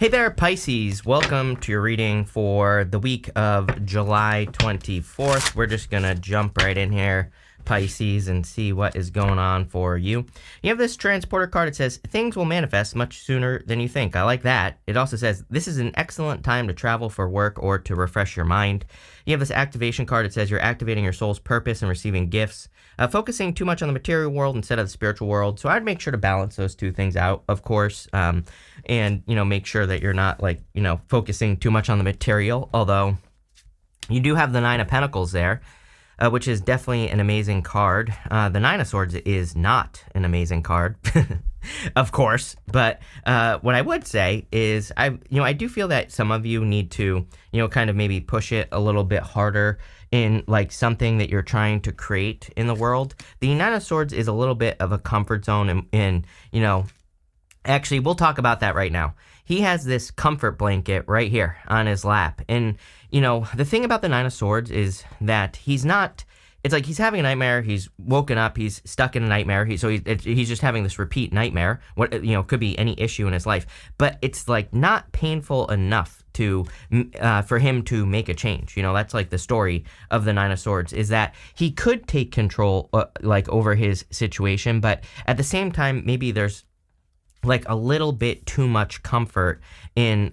Hey there, Pisces. Welcome to your reading for the week of July 24th. We're just going to jump right in here, Pisces, and see what is going on for you. You have this transporter card. It says, things will manifest much sooner than you think. I like that. It also says, this is an excellent time to travel for work or to refresh your mind. You have this activation card. It says, you're activating your soul's purpose and receiving gifts, focusing too much on the material world instead of the spiritual world. So I'd make sure to balance those two things out, of course, and, make sure that you're not, focusing too much on the material, although you do have the Nine of Pentacles there, which is definitely an amazing card. The Nine of Swords is not an amazing card, of course, but what I would say is I do feel that some of you need to, kind of maybe push it a little bit harder in something that you're trying to create in the world. The Nine of Swords is a little bit of a comfort zone in actually, we'll talk about that right now. He has this comfort blanket right here on his lap. And, the thing about the Nine of Swords is that he's not, it's like he's having a nightmare. He's woken up. He's stuck in a nightmare. He's just having this repeat nightmare. What, could be any issue in his life. But it's not painful enough to for him to make a change. That's the story of the Nine of Swords, is that he could take control over his situation. But at the same time, maybe there's a little bit too much comfort in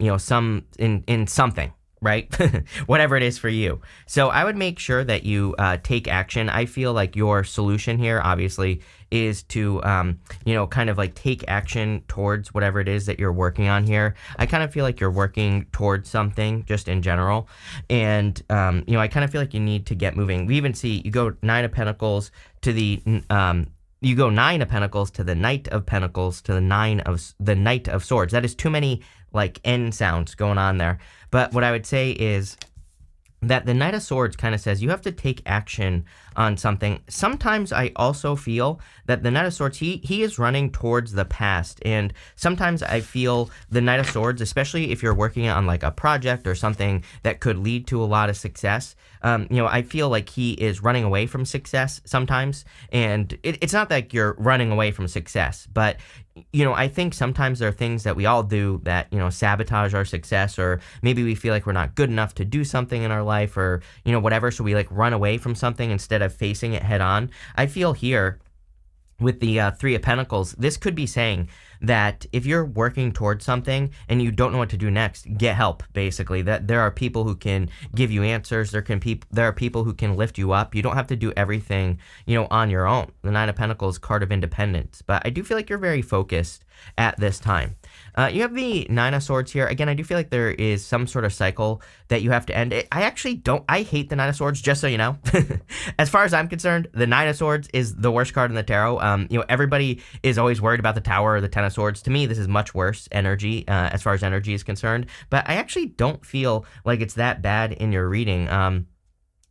in something, right? Whatever it is for you. So I would make sure that you take action. I feel like your solution here obviously is to take action towards whatever it is that you're working on here. I kind of feel like you're working towards something just in general, and I kind of feel like you need to get moving. We even see you go Nine of Pentacles to the you go Nine of Pentacles to the Knight of Pentacles to the Knight of Swords. That is too many N sounds going on there. But what I would say is that the Knight of Swords kind of says you have to take action on something. Sometimes I also feel that the Knight of Swords, he is running towards the past. And sometimes I feel the Knight of Swords, especially if you're working on a project or something that could lead to a lot of success, I feel like he is running away from success sometimes. And it's not that you're running away from success, but I think sometimes there are things that we all do that, sabotage our success, or maybe we feel like we're not good enough to do something in our life, or, whatever. So we run away from something instead of facing it head on. I feel here with the Three of Pentacles, this could be saying that if you're working towards something and you don't know what to do next, get help, basically. That there are people who can give you answers. There are people who can lift you up. You don't have to do everything, on your own. The Nine of Pentacles, card of independence. But I do feel like you're very focused at this time. You have the Nine of Swords here. Again, I do feel like there is some sort of cycle that you have to end. I hate the Nine of Swords, just so you know. As far as I'm concerned, the Nine of Swords is the worst card in the tarot. Everybody is always worried about the Tower or the Ten of Swords. To me, this is much worse energy, as far as energy is concerned. But I actually don't feel like it's that bad in your reading.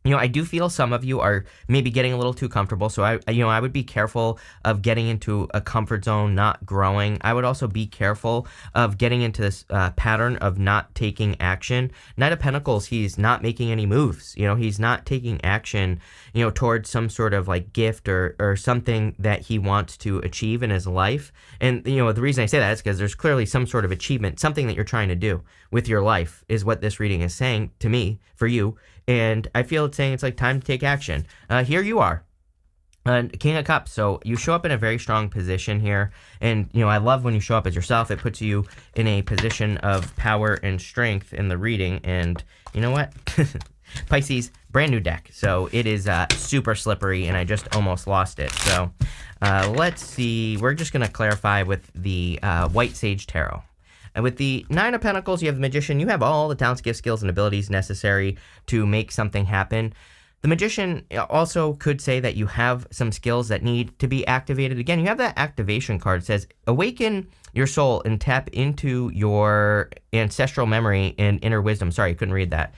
I do feel some of you are maybe getting a little too comfortable. So I would be careful of getting into a comfort zone, not growing. I would also be careful of getting into this pattern of not taking action. Knight of Pentacles, he's not making any moves. He's not taking action, towards some sort of gift or something that he wants to achieve in his life. And, the reason I say that is because there's clearly some sort of achievement, something that you're trying to do with your life is what this reading is saying to me, for you. And I feel it's saying it's time to take action. Here you are, King of Cups. So you show up in a very strong position here. And, I love when you show up as yourself. It puts you in a position of power and strength in the reading. And you know what? Pisces, brand new deck. So it is super slippery, and I just almost lost it. So let's see. We're just going to clarify with the White Sage Tarot. And with the Nine of Pentacles, you have the Magician. You have all the talents, gifts, skills, and abilities necessary to make something happen. The Magician also could say that you have some skills that need to be activated. Again, you have that activation card. It says, awaken your soul and tap into your ancestral memory and inner wisdom. Sorry, I couldn't read that.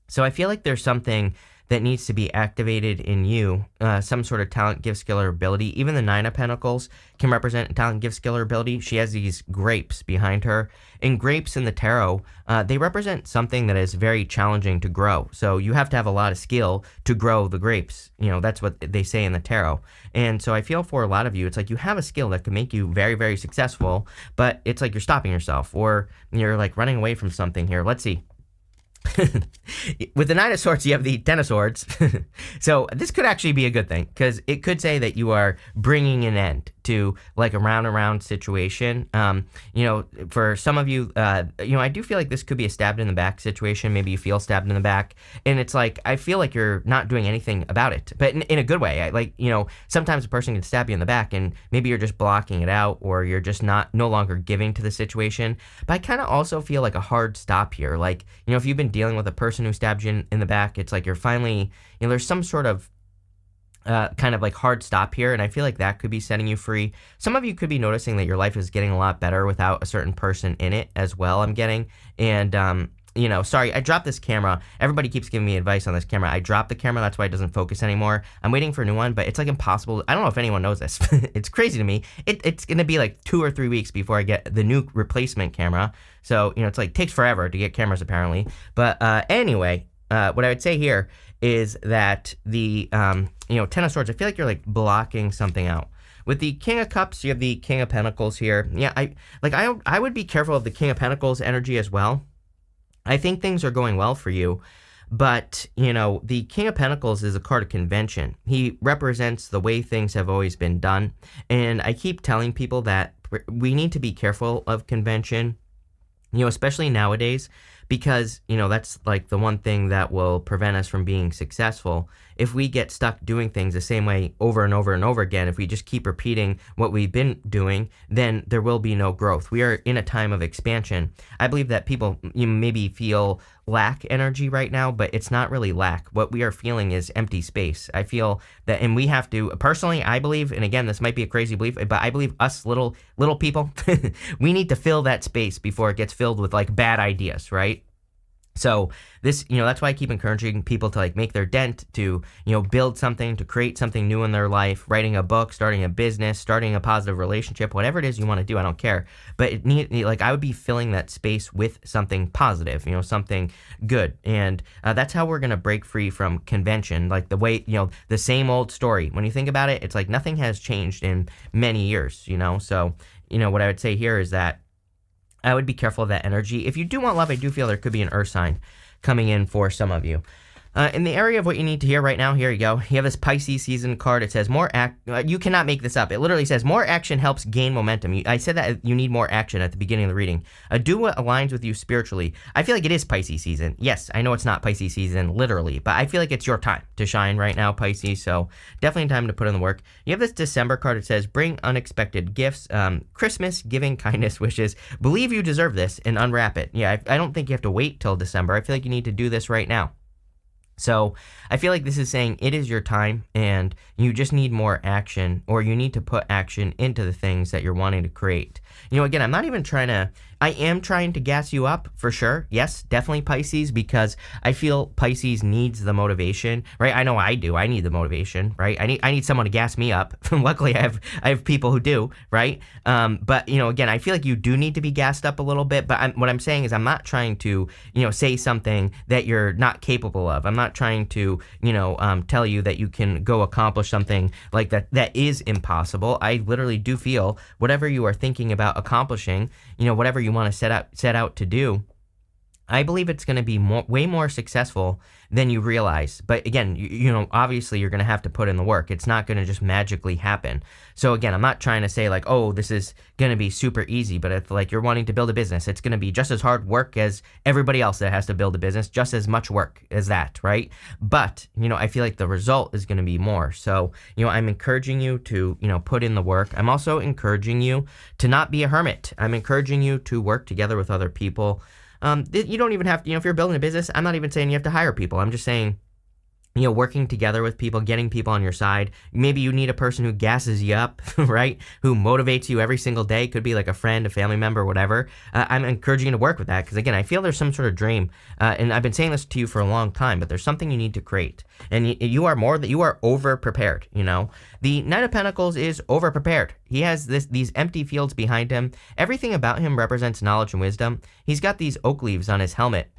So I feel like there's something that needs to be activated in you, some sort of talent, gift, skill, or ability. Even the Nine of Pentacles can represent a talent, gift, skill, or ability. She has these grapes behind her. And grapes in the tarot, they represent something that is very challenging to grow. So you have to have a lot of skill to grow the grapes. That's what they say in the tarot. And so I feel for a lot of you, it's like you have a skill that can make you very, very successful, but it's like you're stopping yourself or you're like running away from something here. Let's see. With the Nine of Swords, you have the Ten of Swords. So this could actually be a good thing because it could say that you are bringing an end to like a round and round situation. For some of you, I do feel like this could be a stabbed in the back situation. Maybe you feel stabbed in the back and it's like, I feel like you're not doing anything about it, but in a good way. Sometimes a person can stab you in the back and maybe you're just blocking it out or you're just no longer giving to the situation. But I kind of also feel like a hard stop here. Like, if you've been dealing with a person who stabbed you in the back, it's like you're finally, there's some sort of kind of like hard stop here, and I feel like that could be setting you free. Some of you could be noticing that your life is getting a lot better without a certain person in it as well, I'm getting. And, sorry, I dropped this camera. Everybody keeps giving me advice on this camera. I dropped the camera, that's why it doesn't focus anymore. I'm waiting for a new one, but it's like impossible. I don't know if anyone knows this. It's crazy to me. It's going to be like 2 or 3 weeks before I get the new replacement camera. So, it's like takes forever to get cameras apparently. But anyway, what I would say here is that the, Ten of Swords, I feel like you're like blocking something out. With the King of Cups, you have the King of Pentacles here. Yeah, I would be careful of the King of Pentacles energy as well. I think things are going well for you, but, the King of Pentacles is a card of convention. He represents the way things have always been done, and I keep telling people that we need to be careful of convention, especially nowadays, because, that's like the one thing that will prevent us from being successful. If we get stuck doing things the same way over and over and over again, if we just keep repeating what we've been doing, then there will be no growth. We are in a time of expansion. I believe that people maybe feel lack energy right now, but it's not really lack. What we are feeling is empty space. I feel that, and we have to, personally, I believe, and again, this might be a crazy belief, but I believe us little people, we need to fill that space before it gets filled with like bad ideas, right? So this, that's why I keep encouraging people to like make their dent, to, build something, to create something new in their life, writing a book, starting a business, starting a positive relationship, whatever it is you want to do. I don't care. But I would be filling that space with something positive, something good. And that's how we're going to break free from convention. Like the way, the same old story. When you think about it, it's like nothing has changed in many years, So, what I would say here is that I would be careful of that energy. If you do want love, I do feel there could be an earth sign coming in for some of you. In the area of what you need to hear right now, here you go. You have this Pisces season card. It says you cannot make this up. It literally says more action helps gain momentum. I said that you need more action at the beginning of the reading. Do what aligns with you spiritually. I feel like it is Pisces season. Yes, I know it's not Pisces season literally, but I feel like it's your time to shine right now, Pisces. So definitely time to put in the work. You have this December card. It says bring unexpected gifts, Christmas, giving, kindness, wishes. Believe you deserve this and unwrap it. Yeah, I don't think you have to wait till December. I feel like you need to do this right now. So I feel like this is saying it is your time and you just need more action, or you need to put action into the things that you're wanting to create. Again, I am trying to gas you up for sure. Yes, definitely Pisces, because I feel Pisces needs the motivation, right? I know I do. I need the motivation, right? I need someone to gas me up. Luckily, I have people who do, right? But again, I feel like you do need to be gassed up a little bit. But what I'm saying is, I'm not trying to, say something that you're not capable of. I'm not trying to, tell you that you can go accomplish something like that is impossible. I literally do feel whatever you are thinking about accomplishing, whatever you want to set out to do, I believe it's going to be way more successful than you realize. But again, obviously you're going to have to put in the work. It's not going to just magically happen. So again, I'm not trying to say like, oh, this is going to be super easy, but if like you're wanting to build a business, it's going to be just as hard work as everybody else that has to build a business, just as much work as that, right? But, I feel like the result is going to be more. So, I'm encouraging you to, put in the work. I'm also encouraging you to not be a hermit. I'm encouraging you to work together with other people. You don't even have to, if you're building a business, I'm not even saying you have to hire people. I'm just saying working together with people, getting people on your side. Maybe you need a person who gasses you up, right? Who motivates you every single day. Could be like a friend, a family member, whatever. I'm encouraging you to work with that because, again, I feel there's some sort of dream. And I've been saying this to you for a long time, but there's something you need to create. And you are over prepared, The Knight of Pentacles is over prepared. He has these empty fields behind him. Everything about him represents knowledge and wisdom. He's got these oak leaves on his helmet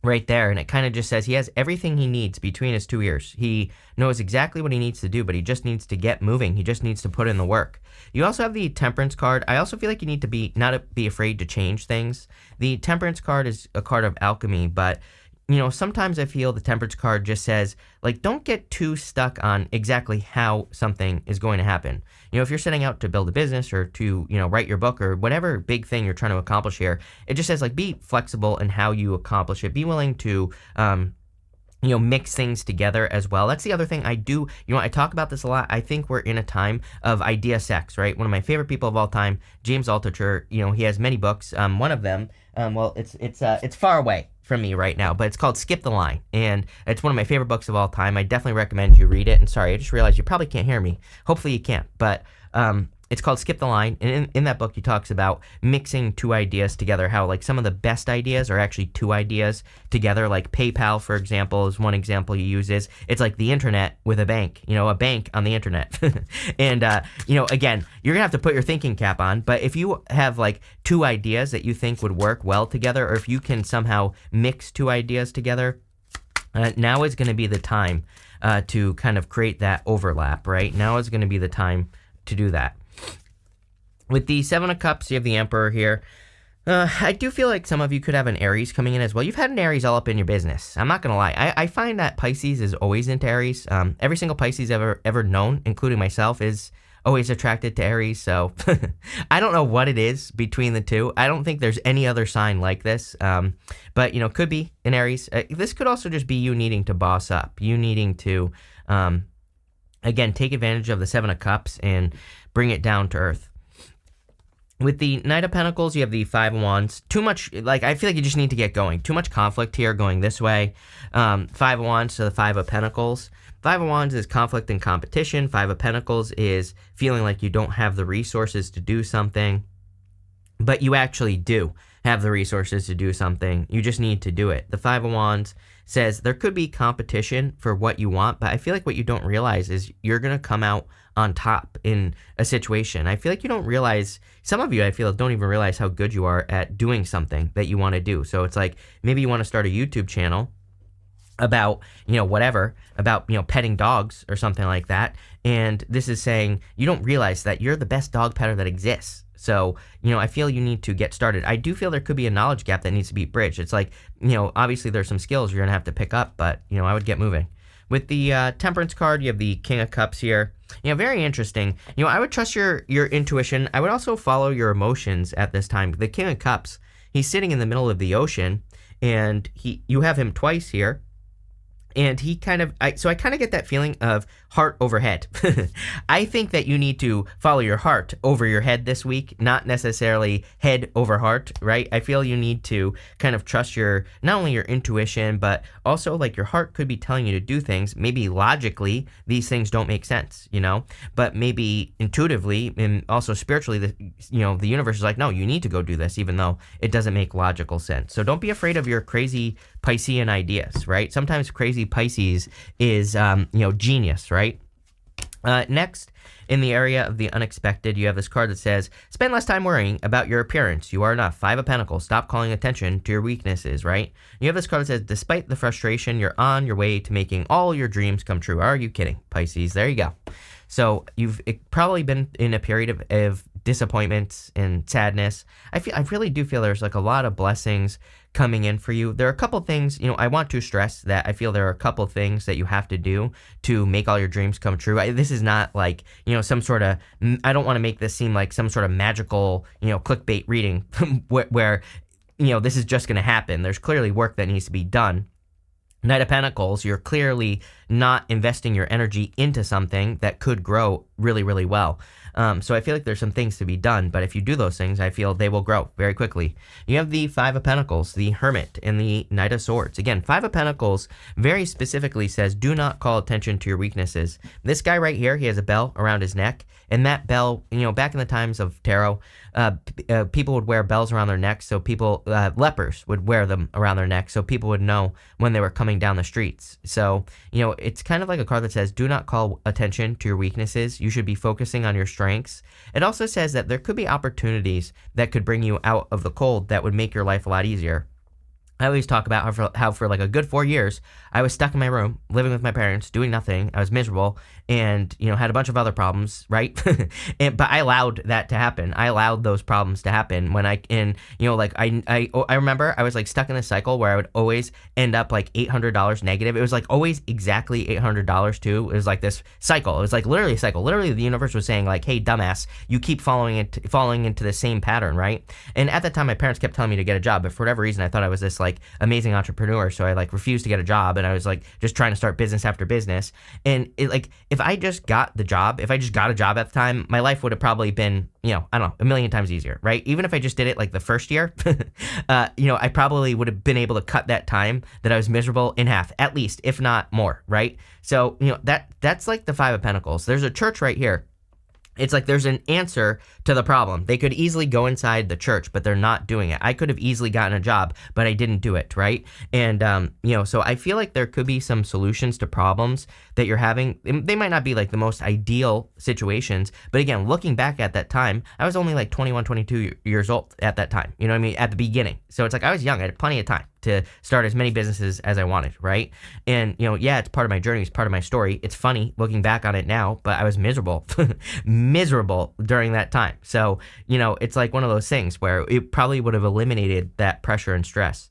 right there, and it kind of just says he has everything he needs between his two ears. He knows exactly what he needs to do, but he just needs to get moving. He just needs to put in the work. You also have the Temperance card. I also feel like you need to not be afraid to change things. The Temperance card is a card of alchemy, but sometimes I feel the Temperance card just says, like, don't get too stuck on exactly how something is going to happen. If you're setting out to build a business or to, write your book or whatever big thing you're trying to accomplish here, it just says, like, be flexible in how you accomplish it. Be willing to, mix things together as well. That's the other thing I do. I talk about this a lot. I think we're in a time of idea sex, right? One of my favorite people of all time, James Altucher, he has many books. One of them, it's far away from me right now, but it's called Skip the Line, and it's one of my favorite books of all time. I definitely recommend you read it. And sorry, I just realized you probably can't hear me. Hopefully you can't, but it's called Skip the Line, and in that book he talks about mixing two ideas together, how like some of the best ideas are actually two ideas together. Like PayPal, for example, is one example he uses. It's like the internet with a bank, a bank on the internet. And again, you're gonna have to put your thinking cap on, but if you have like two ideas that you think would work well together, or if you can somehow mix two ideas together, now is going to be the time to kind of create that overlap, right? Now is going to be the time to do that. With the Seven of Cups, you have the Emperor here. I do feel like some of you could have an Aries coming in as well. You've had an Aries all up in your business. I'm not going to lie. I find that Pisces is always into Aries. Every single Pisces ever known, including myself, is always attracted to Aries. So I don't know what it is between the two. I don't think there's any other sign like this. But, could be an Aries. This could also just be you needing to boss up. You needing to, again, take advantage of the Seven of Cups and bring it down to earth. With the Knight of Pentacles, you have the Five of Wands. Too much, I feel like you just need to get going. Too much conflict here going this way. Five of Wands to the Five of Pentacles. Five of Wands is conflict and competition. Five of Pentacles is feeling like you don't have the resources to do something, but you actually do have the resources to do something. You just need to do it. The Five of Wands says there could be competition for what you want, but I feel like what you don't realize is you're going to come out on top in a situation. I feel like you don't realize, some of you I feel don't even realize how good you are at doing something that you want to do. So it's like maybe you want to start a YouTube channel about, whatever, about, petting dogs or something like that. And this is saying you don't realize that you're the best dog petter that exists. So, I feel you need to get started. I do feel there could be a knowledge gap that needs to be bridged. It's like, obviously there's some skills you're going to have to pick up, but, I would get moving. With the Temperance card, you have the King of Cups here. Very interesting. I would trust your intuition. I would also follow your emotions at this time. The King of Cups, he's sitting in the middle of the ocean, and you have him twice here. And he I kind of get that feeling of heart over head. I think that you need to follow your heart over your head this week, not necessarily head over heart, right? I feel you need to kind of trust not only your intuition, but also like your heart could be telling you to do things. Maybe logically, these things don't make sense, but maybe intuitively and also spiritually, the universe is like, no, you need to go do this, even though it doesn't make logical sense. So don't be afraid of your crazy Piscean ideas, right? Sometimes crazy Pisces is, genius, right? Next, in the area of the unexpected, you have this card that says, spend less time worrying about your appearance. You are enough. Five of Pentacles. Stop calling attention to your weaknesses, right? You have this card that says, despite the frustration, you're on your way to making all your dreams come true. Are you kidding, Pisces? There you go. So you've probably been in a period of disappointments and sadness. I really do feel there's like a lot of blessings coming in for you. There are a couple things, I want to stress that I feel there are a couple things that you have to do to make all your dreams come true. This is not like, some sort of, I don't want to make this seem like some sort of magical, clickbait reading where, this is just going to happen. There's clearly work that needs to be done. Knight of Pentacles, you're clearly not investing your energy into something that could grow really, really well. So I feel like there's some things to be done, but if you do those things, I feel they will grow very quickly. You have the Five of Pentacles, the Hermit, and the Knight of Swords. Again, Five of Pentacles very specifically says, do not call attention to your weaknesses. This guy right here, he has a bell around his neck, and that bell, back in the times of tarot, people would wear bells around their necks, so lepers would wear them around their neck, so people would know when they were coming down the streets. So, it's kind of like a card that says, do not call attention to your weaknesses. You should be focusing on your strengths. It also says that there could be opportunities that could bring you out of the cold that would make your life a lot easier. I always talk about how for like a good 4 years, I was stuck in my room, living with my parents, doing nothing. I was miserable and, had a bunch of other problems, right? But I allowed that to happen. I allowed those problems to happen when I remember I was like stuck in a cycle where I would always end up like $800 negative. It was like always exactly $800 too. It was like this cycle. It was like literally a cycle. Literally the universe was saying like, hey, dumbass, you keep falling into the same pattern, right? And at that time, my parents kept telling me to get a job, but for whatever reason, I thought I was this like amazing entrepreneur, so I like refused to get a job, and I was like just trying to start business after business. And it like if I just got a job at the time, my life would have probably been I don't know, a million times easier, right? Even if I just did it like the first year, I probably would have been able to cut that time that I was miserable in half, at least, if not more, right? So that's like the Five of Pentacles. There's a church right here. It's like there's an answer to the problem. They could easily go inside the church, but they're not doing it. I could have easily gotten a job, but I didn't do it, right? And, so I feel like there could be some solutions to problems that you're having. They might not be like the most ideal situations, but again, looking back at that time, I was only like 21, 22 years old at that time, you know what I mean? At the beginning. So it's like I was young, I had plenty of time to start as many businesses as I wanted, right? And, it's part of my journey, it's part of my story. It's funny looking back on it now, but I was miserable, miserable during that time. So, it's like one of those things where it probably would have eliminated that pressure and stress.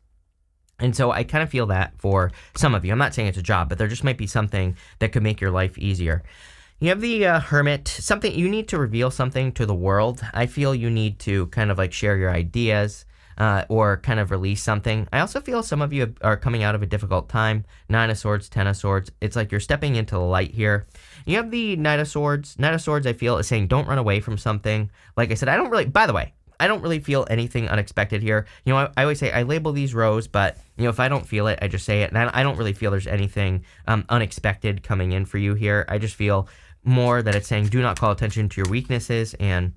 And so I kind of feel that for some of you. I'm not saying it's a job, but there just might be something that could make your life easier. You have the Hermit, something you need to reveal something to the world. I feel you need to kind of like share your ideas. Or kind of release something. I also feel some of you are coming out of a difficult time. Nine of Swords, Ten of Swords. It's like you're stepping into the light here. You have the Knight of Swords. Knight of Swords, I feel, is saying don't run away from something. Like I said, by the way, I don't really feel anything unexpected here. I always say I label these rows, but, if I don't feel it, I just say it. And I don't really feel there's anything unexpected coming in for you here. I just feel more that it's saying do not call attention to your weaknesses. And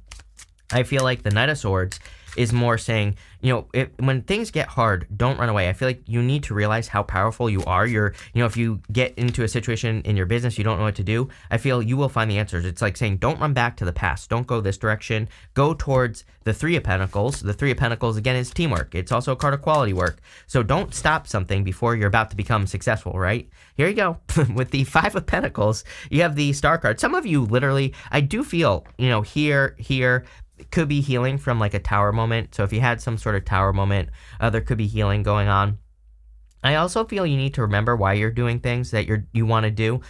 I feel like the Knight of Swords is more saying, when things get hard, don't run away. I feel like you need to realize how powerful you are. If you get into a situation in your business, you don't know what to do, I feel you will find the answers. It's like saying, don't run back to the past. Don't go this direction. Go towards the Three of Pentacles. The Three of Pentacles, again, is teamwork. It's also a card of quality work. So don't stop something before you're about to become successful, right? Here you go. With the Five of Pentacles, you have the Star card. Some of you literally, I do feel, here, it could be healing from like a tower moment. So if you had some sort of tower moment, there could be healing going on. I also feel you need to remember why you're doing things that you want to do.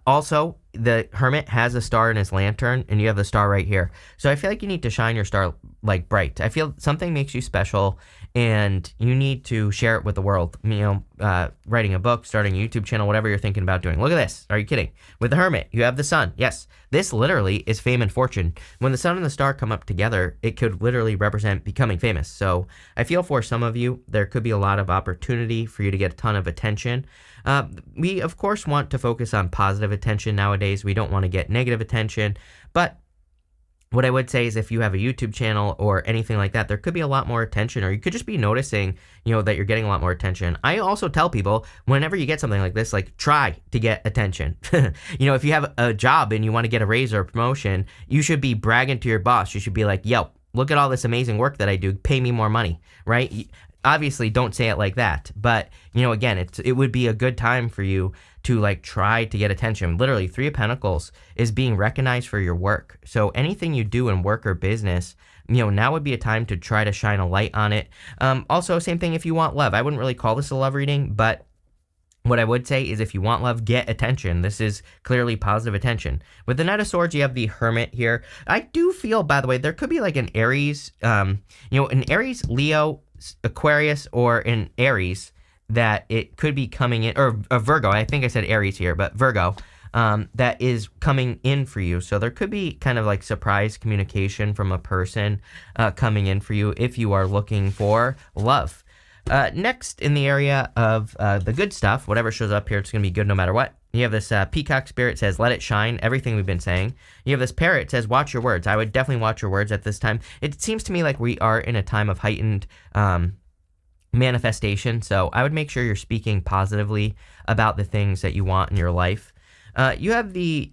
Also, the Hermit has a star in his lantern, and you have the star right here. So I feel like you need to shine your star like bright. I feel something makes you special, and you need to share it with the world. Writing a book, starting a YouTube channel, whatever you're thinking about doing. Look at this. Are you kidding? With the Hermit, you have the sun. Yes, this literally is fame and fortune. When the sun and the star come up together, it could literally represent becoming famous. So I feel for some of you, there could be a lot of opportunity for you to get a ton of attention. We, of course, want to focus on positive attention nowadays. We don't want to get negative attention. But what I would say is if you have a YouTube channel or anything like that, there could be a lot more attention, or you could just be noticing, that you're getting a lot more attention. I also tell people, whenever you get something like this, like try to get attention. If you have a job and you want to get a raise or a promotion, you should be bragging to your boss. You should be like, yo, look at all this amazing work that I do. Pay me more money, right? Obviously, don't say it like that. But, again, it would be a good time for you to like try to get attention. Literally, Three of Pentacles is being recognized for your work. So anything you do in work or business, now would be a time to try to shine a light on it. Also, same thing if you want love. I wouldn't really call this a love reading, but what I would say is if you want love, get attention. This is clearly positive attention. With the Knight of Swords, you have the Hermit here. I do feel, by the way, there could be like an Aries, an Aries, Leo, Aquarius, or an Aries that it could be coming in, or a Virgo. I think I said Aries here, but Virgo. that is coming in for you. So there could be kind of like surprise communication from a person coming in for you if you are looking for love. Next, in the area of the good stuff, whatever shows up here, it's going to be good no matter what. You have this peacock spirit says, let it shine, everything we've been saying. You have this parrot says, watch your words. I would definitely watch your words at this time. It seems to me like we are in a time of heightened manifestation. So I would make sure you're speaking positively about the things that you want in your life. You have the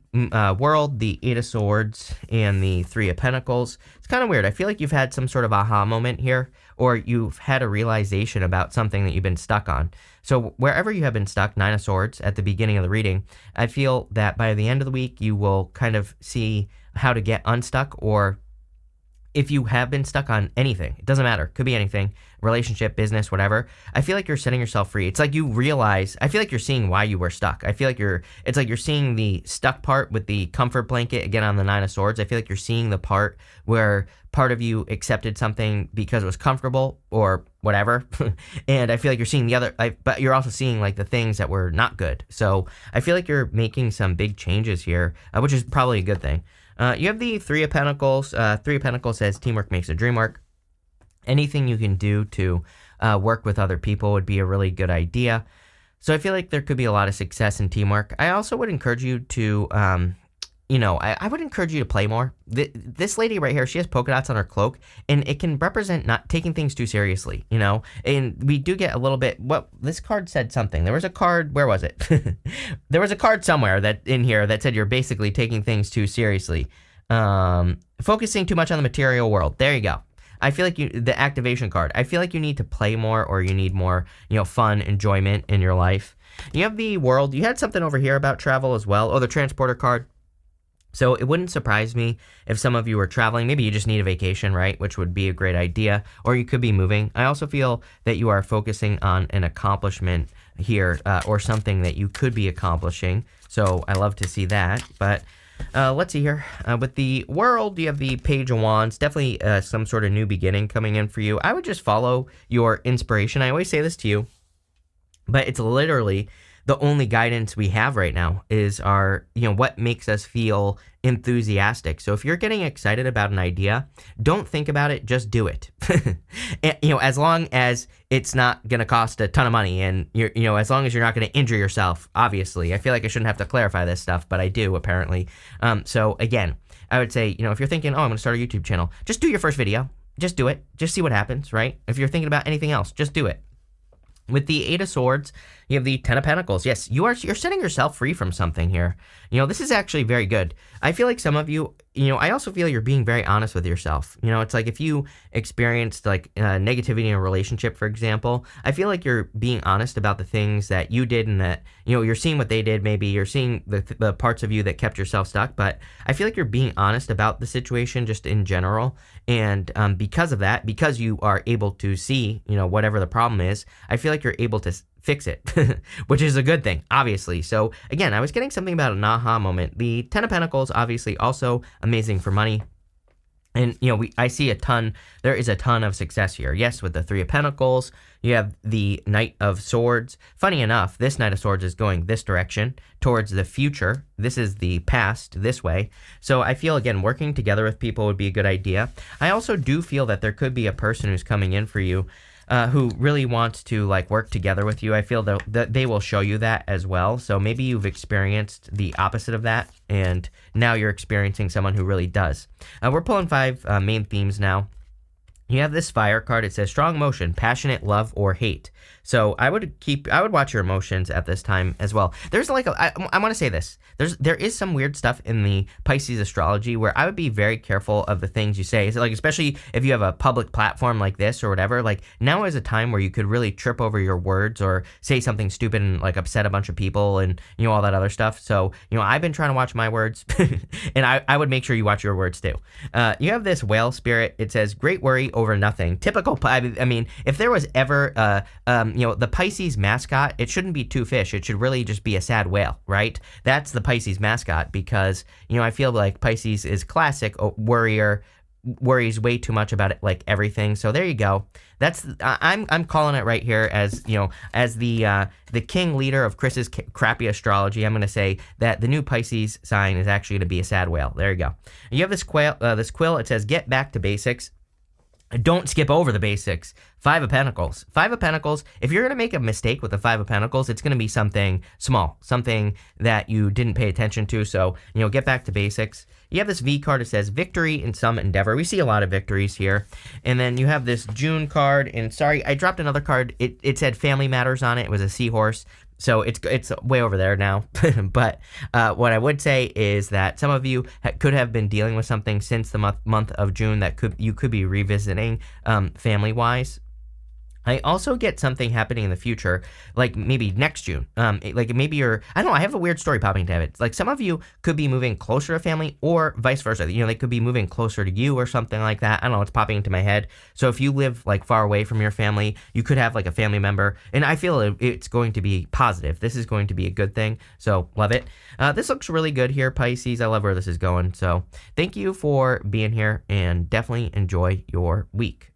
World, the Eight of Swords, and the Three of Pentacles. It's kind of weird. I feel like you've had some sort of aha moment here, or you've had a realization about something that you've been stuck on. So wherever you have been stuck, Nine of Swords, at the beginning of the reading, I feel that by the end of the week, you will kind of see how to get unstuck, or if you have been stuck on anything, it doesn't matter. Could be anything, relationship, business, whatever. I feel like you're setting yourself free. It's like you realize, I feel like you're seeing why you were stuck. I feel like it's like you're seeing the stuck part with the comfort blanket, again, on the Nine of Swords. I feel like you're seeing the part where part of you accepted something because it was comfortable or whatever. And I feel like you're seeing the other, but you're also seeing like the things that were not good. So I feel like you're making some big changes here, which is probably a good thing. You have the Three of Pentacles. Three of Pentacles says teamwork makes the dream work. Anything you can do to work with other people would be a really good idea. So I feel like there could be a lot of success in teamwork. I also would encourage you to, I would encourage you to play more. This lady right here, she has polka dots on her cloak, and it can represent not taking things too seriously, and we do get a little bit, this card said something. There was a card, where was it? There was a card somewhere that in here that said you're basically taking things too seriously. Focusing too much on the material world. There you go. I feel like the activation card, I feel like you need to play more, or you need more, fun, enjoyment in your life. You have the World. You had something over here about travel as well. Oh, the transporter card. So it wouldn't surprise me if some of you are traveling. Maybe you just need a vacation, right? Which would be a great idea. Or you could be moving. I also feel that you are focusing on an accomplishment here, or something that you could be accomplishing. So I love to see that. But let's see here. With the World, you have the Page of Wands. Definitely some sort of new beginning coming in for you. I would just follow your inspiration. I always say this to you, but it's literally the only guidance we have right now is our, what makes us feel enthusiastic. So if you're getting excited about an idea, don't think about it, just do it. As long as it's not going to cost a ton of money, and as long as you're not going to injure yourself, obviously. I feel like I shouldn't have to clarify this stuff, but I do apparently. So again, I would say, if you're thinking, oh, I'm going to start a YouTube channel, just do your first video. Just do it. Just see what happens, right? If you're thinking about anything else, just do it. With the Eight of Swords, you have the Ten of Pentacles. Yes, you're setting yourself free from something here. This is actually very good. I feel like some of you, I also feel you're being very honest with yourself. It's like if you experienced like negativity in a relationship, for example, I feel like you're being honest about the things that you did, and that, you're seeing what they did. Maybe you're seeing the parts of you that kept yourself stuck, but I feel like you're being honest about the situation just in general. And because of that, because you are able to see, whatever the problem is, I feel like you're able to fix it, which is a good thing, obviously. So again, I was getting something about an aha moment. The Ten of Pentacles, obviously also amazing for money. And, I see there is a ton of success here. Yes, with the Three of Pentacles, you have the Knight of Swords. Funny enough, this Knight of Swords is going this direction towards the future. This is the past this way. So I feel, again, working together with people would be a good idea. I also do feel that there could be a person who's coming in for you who really wants to work together with you. I feel that they will show you that as well. So maybe you've experienced the opposite of that, and now you're experiencing someone who really does. We're pulling 5 main themes now. You have this Fire card. It says strong emotion, passionate, love, or hate. So I would watch your emotions at this time as well. There's I want to say this. There is some weird stuff in the Pisces astrology where I would be very careful of the things you say. So especially if you have a public platform like this or whatever, now is a time where you could really trip over your words or say something stupid and upset a bunch of people and, all that other stuff. So, I've been trying to watch my words and I would make sure you watch your words too. You have this Whale spirit. It says great worry over nothing. Typical. I mean, if there was ever, the Pisces mascot, it shouldn't be 2 fish. It should really just be a sad whale, right? That's the Pisces mascot because, I feel like Pisces is classic worrier, worries way too much about it, like everything. So there you go. I'm calling it right here as as the king leader of Chris's crappy astrology. I'm going to say that the new Pisces sign is actually going to be a sad whale. There you go. You have this quill. It says get back to basics. Don't skip over the basics. Five of Pentacles. Five of Pentacles. If you're going to make a mistake with the Five of Pentacles, it's going to be something small, something that you didn't pay attention to. So, get back to basics. You have this V card. It says victory in some endeavor. We see a lot of victories here. And then you have this June card. And sorry, I dropped another card. It said family matters on it. It was a seahorse. So it's way over there now. But what I would say is that some of you could have been dealing with something since the month of June that you could be revisiting family-wise. I also get something happening in the future, like maybe next June. Like maybe I don't know, I have a weird story popping into it. Like some of you could be moving closer to family or vice versa. They could be moving closer to you or something like that. I don't know, it's popping into my head. So if you live like far away from your family, you could have like a family member. And I feel it's going to be positive. This is going to be a good thing. So love it. This looks really good here, Pisces. I love where this is going. So thank you for being here and definitely enjoy your week.